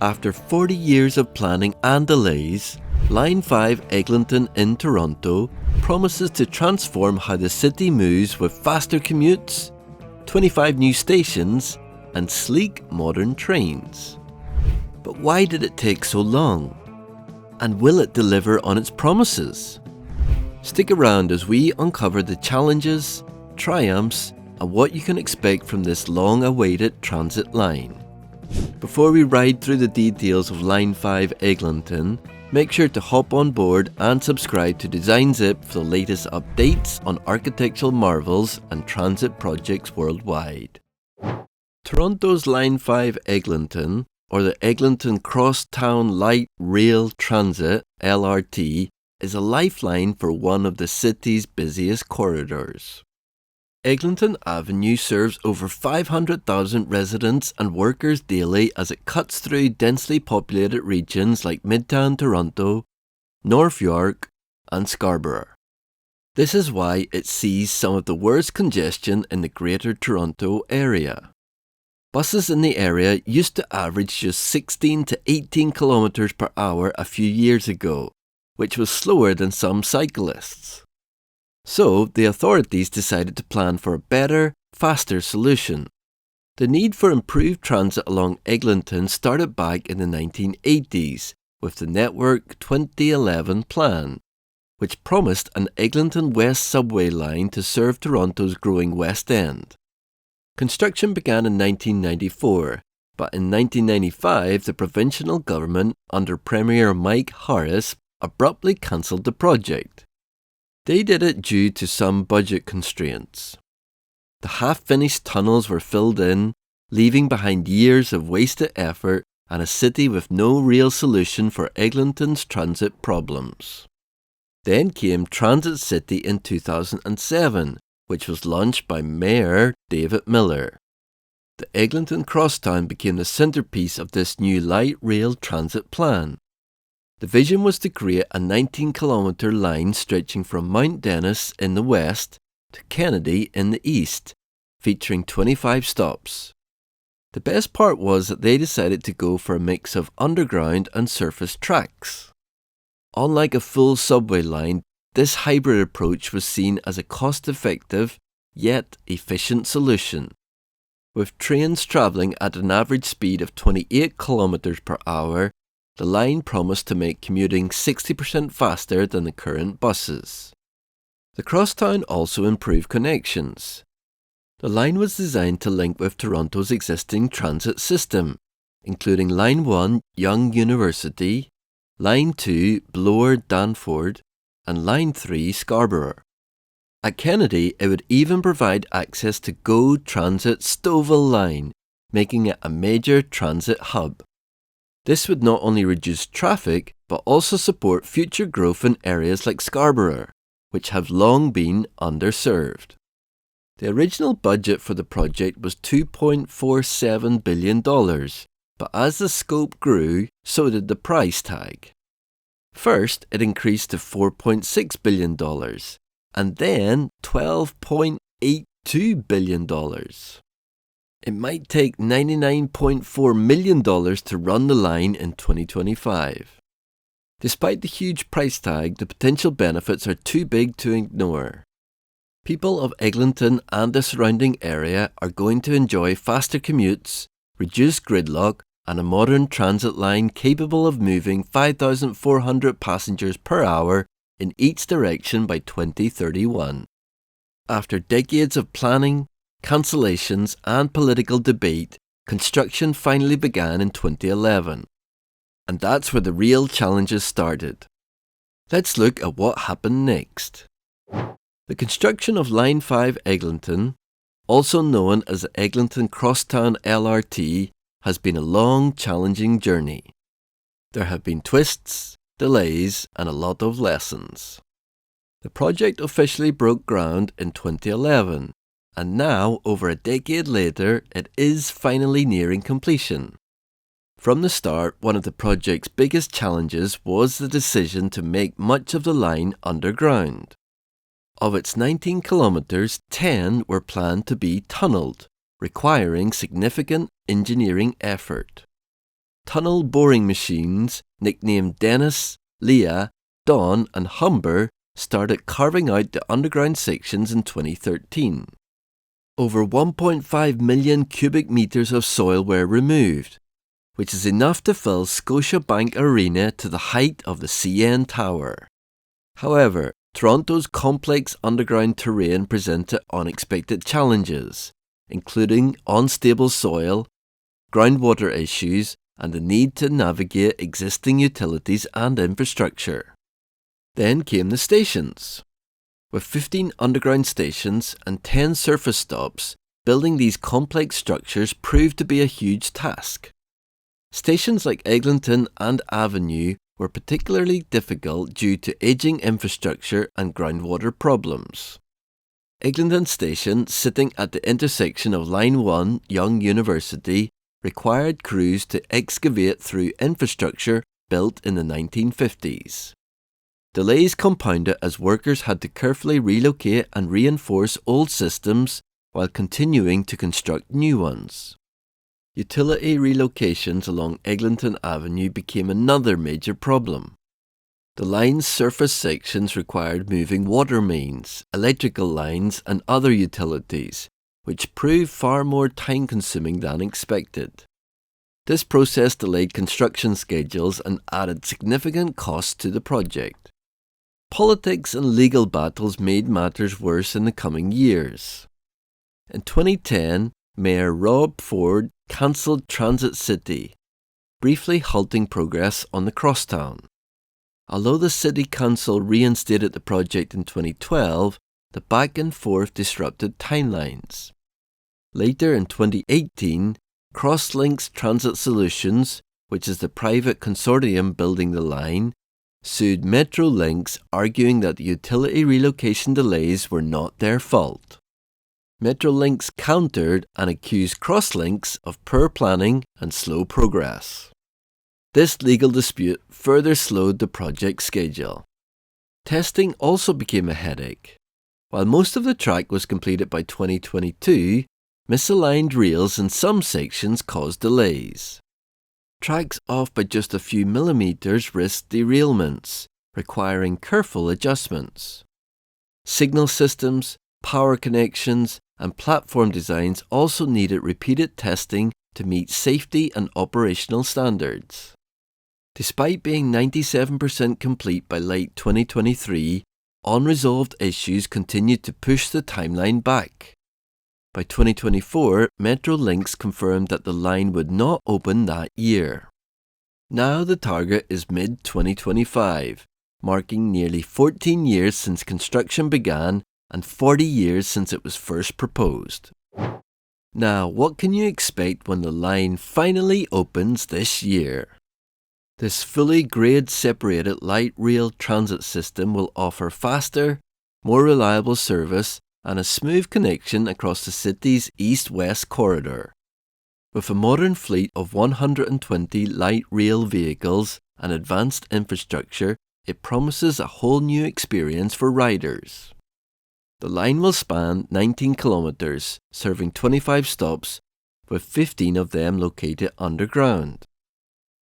After 40 years of planning and delays, Line 5 Eglinton in Toronto promises to transform how the city moves with faster commutes, 25 new stations, and sleek modern trains. But why did it take so long? And will it deliver on its promises? Stick around as we uncover the challenges, triumphs, and what you can expect from this long-awaited transit line. Before we ride through the details of Line 5 Eglinton, make sure to hop on board and subscribe to Design Zip for the latest updates on architectural marvels and transit projects worldwide. Toronto's Line 5 Eglinton, or the Eglinton Crosstown Light Rail Transit (LRT), is a lifeline for one of the city's busiest corridors. Eglinton Avenue serves over 500,000 residents and workers daily as it cuts through densely populated regions like Midtown Toronto, North York, and Scarborough. This is why it sees some of the worst congestion in the Greater Toronto Area. Buses in the area used to average just 16 to 18 kilometers per hour a few years ago, which was slower than some cyclists. So, the authorities decided to plan for a better, faster solution. The need for improved transit along Eglinton started back in the 1980s with the Network 2011 plan, which promised an Eglinton West subway line to serve Toronto's growing West End. Construction began in 1994, but in 1995 the provincial government, under Premier Mike Harris, abruptly cancelled the project. They did it due to some budget constraints. The half-finished tunnels were filled in, leaving behind years of wasted effort and a city with no real solution for Eglinton's transit problems. Then came Transit City in 2007, which was launched by Mayor David Miller. The Eglinton Crosstown became the centrepiece of this new light rail transit plan. The vision was to create a 19-kilometre line stretching from Mount Dennis in the west to Kennedy in the east, featuring 25 stops. The best part was that they decided to go for a mix of underground and surface tracks. Unlike a full subway line, this hybrid approach was seen as a cost-effective, yet efficient solution. With trains travelling at an average speed of 28 kilometres per hour, the line promised to make commuting 60% faster than the current buses. The Crosstown also improved connections. The line was designed to link with Toronto's existing transit system, including Line 1 Yonge University, Line 2 Bloor Danforth, and Line 3 Scarborough. At Kennedy, it would even provide access to GO Transit Stouffville Line, making it a major transit hub. This would not only reduce traffic, but also support future growth in areas like Scarborough, which have long been underserved. The original budget for the project was $2.47 billion, but as the scope grew, so did the price tag. First, it increased to $4.6 billion, and then $12.82 billion. It might take $99.4 million to run the line in 2025. Despite the huge price tag, the potential benefits are too big to ignore. People of Eglinton and the surrounding area are going to enjoy faster commutes, reduced gridlock, and a modern transit line capable of moving 5,400 passengers per hour in each direction by 2031. After decades of planning, cancellations, and political debate, construction finally began in 2011. And that's where the real challenges started. Let's look at what happened next. The construction of Line 5 Eglinton, also known as the Eglinton Crosstown LRT, has been a long, challenging journey. There have been twists, delays, and a lot of lessons. The project officially broke ground in 2011, and now, over a decade later, it is finally nearing completion. From the start, one of the project's biggest challenges was the decision to make much of the line underground. Of its 19 kilometres, 10 were planned to be tunnelled, requiring significant engineering effort. tunnel boring machines, nicknamed Dennis, Leah, Dawn and Humber, started carving out the underground sections in 2013. Over 1.5 million cubic metres of soil were removed, which is enough to fill Scotiabank Arena to the height of the CN Tower. However, Toronto's complex underground terrain presented unexpected challenges, including unstable soil, groundwater issues, and the need to navigate existing utilities and infrastructure. Then came the stations. With 15 underground stations and 10 surface stops, building these complex structures proved to be a huge task. Stations like Eglinton and Avenue were particularly difficult due to aging infrastructure and groundwater problems. Eglinton Station, sitting at the intersection of Line 1, Young University, required crews to excavate through infrastructure built in the 1950s. Delays compounded as workers had to carefully relocate and reinforce old systems while continuing to construct new ones. Utility relocations along Eglinton Avenue became another major problem. The line's surface sections required moving water mains, electrical lines, and other utilities, which proved far more time-consuming than expected. This process delayed construction schedules and added significant costs to the project. Politics and legal battles made matters worse in the coming years. In 2010, Mayor Rob Ford cancelled Transit City, briefly halting progress on the Crosstown. Although the City Council reinstated the project in 2012, the back and forth disrupted timelines. Later in 2018, Crosslinks Transit Solutions, which is the private consortium building the line, sued Metrolinx, arguing that the utility relocation delays were not their fault. Metrolinx countered and accused Crosslinks of poor planning and slow progress. This legal dispute further slowed the project schedule. Testing also became a headache. While most of the track was completed by 2022, misaligned rails in some sections caused delays. Tracks off by just a few millimetres risked derailments, requiring careful adjustments. Signal systems, power connections, and platform designs also needed repeated testing to meet safety and operational standards. Despite being 97% complete by late 2023, unresolved issues continued to push the timeline back. By 2024, Metrolinx confirmed that the line would not open that year. Now the target is mid-2025, marking nearly 14 years since construction began and 40 years since it was first proposed. Now, what can you expect when the line finally opens this year? This fully grade-separated light rail transit system will offer faster, more reliable service and a smooth connection across the city's east-west corridor. With a modern fleet of 120 light rail vehicles and advanced infrastructure, it promises a whole new experience for riders. The line will span 19 kilometres, serving 25 stops, with 15 of them located underground.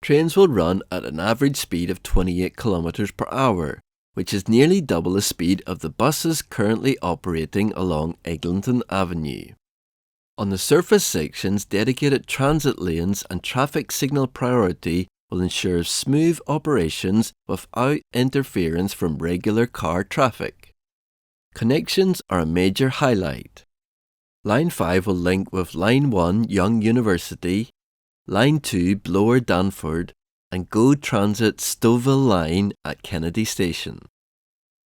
Trains will run at an average speed of 28 kilometres per hour, which is nearly double the speed of the buses currently operating along Eglinton Avenue. On the surface sections, dedicated transit lanes and traffic signal priority will ensure smooth operations without interference from regular car traffic. Connections are a major highlight. Line 5 will link with Line 1 Young University, Line 2 Bloor Danford, and GO Transit Stouffville Line at Kennedy Station.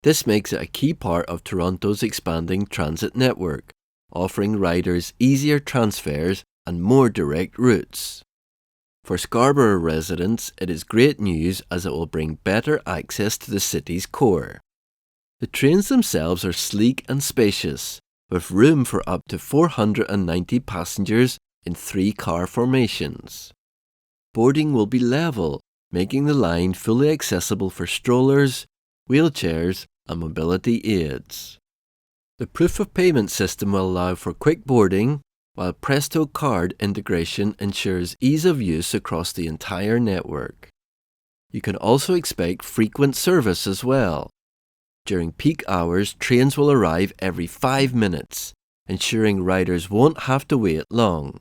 This makes it a key part of Toronto's expanding transit network, offering riders easier transfers and more direct routes. For Scarborough residents, it is great news as it will bring better access to the city's core. The trains themselves are sleek and spacious, with room for up to 490 passengers in 3-car formations. Boarding will be level, making the line fully accessible for strollers, wheelchairs, and mobility aids. The proof of payment system will allow for quick boarding, while Presto card integration ensures ease of use across the entire network. You can also expect frequent service as well. During peak hours, trains will arrive every 5 minutes, ensuring riders won't have to wait long.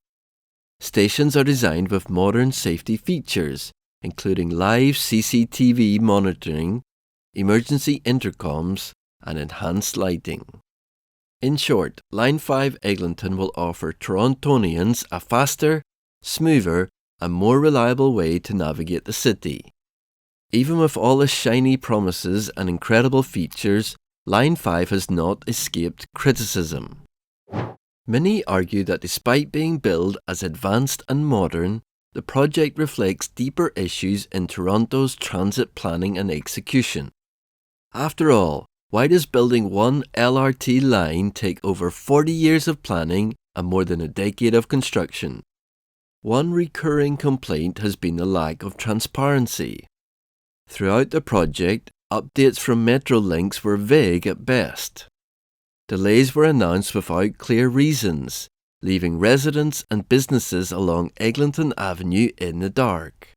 Stations are designed with modern safety features, including live CCTV monitoring, emergency intercoms, and enhanced lighting. In short, Line 5 Eglinton will offer Torontonians a faster, smoother, and more reliable way to navigate the city. Even with all the shiny promises and incredible features, Line 5 has not escaped criticism. Many argue that despite being billed as advanced and modern, the project reflects deeper issues in Toronto's transit planning and execution. After all, why does building one LRT line take over 40 years of planning and more than a decade of construction? One recurring complaint has been the lack of transparency. Throughout the project, updates from Metrolinx were vague at best. Delays were announced without clear reasons, leaving residents and businesses along Eglinton Avenue in the dark.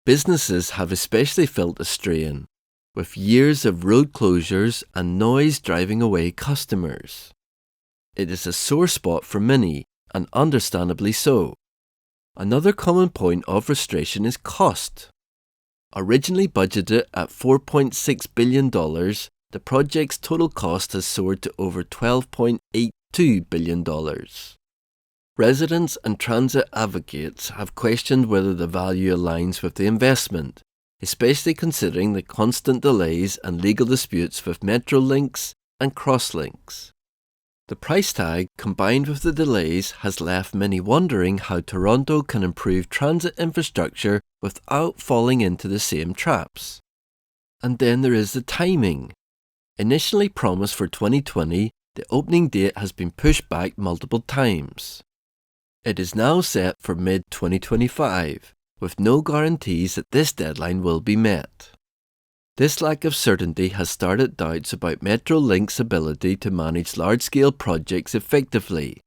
Businesses have especially felt the strain, with years of road closures and noise driving away customers. It is a sore spot for many, and understandably so. Another common point of frustration is cost. Originally budgeted at $4.6 billion, the project's total cost has soared to over $12.82 billion. Residents and transit advocates have questioned whether the value aligns with the investment, especially considering the constant delays and legal disputes with Metrolinx and Crosslinx. The price tag, combined with the delays, has left many wondering how Toronto can improve transit infrastructure without falling into the same traps. And then there is the timing. Initially promised for 2020, the opening date has been pushed back multiple times. It is now set for mid-2025, with no guarantees that this deadline will be met. This lack of certainty has started doubts about Metrolinx's ability to manage large-scale projects effectively,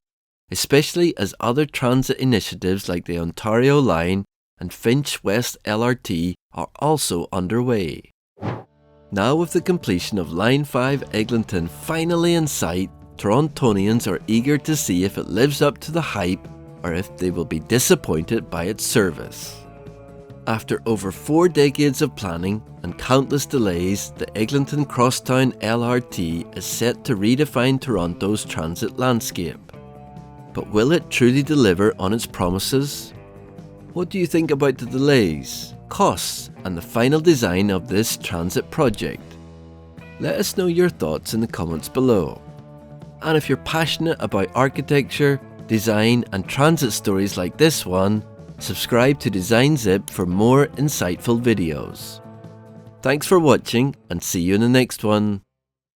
especially as other transit initiatives like the Ontario Line and Finch West LRT are also underway. Now with the completion of Line 5 Eglinton finally in sight, Torontonians are eager to see if it lives up to the hype or if they will be disappointed by its service. After over 4 decades of planning and countless delays, the Eglinton Crosstown LRT is set to redefine Toronto's transit landscape. But will it truly deliver on its promises? What do you think about the delays, costs, and the final design of this transit project? Let us know your thoughts in the comments below. And if you're passionate about architecture, design, and transit stories like this one, subscribe to Design Zip for more insightful videos. Thanks for watching and see you in the next one.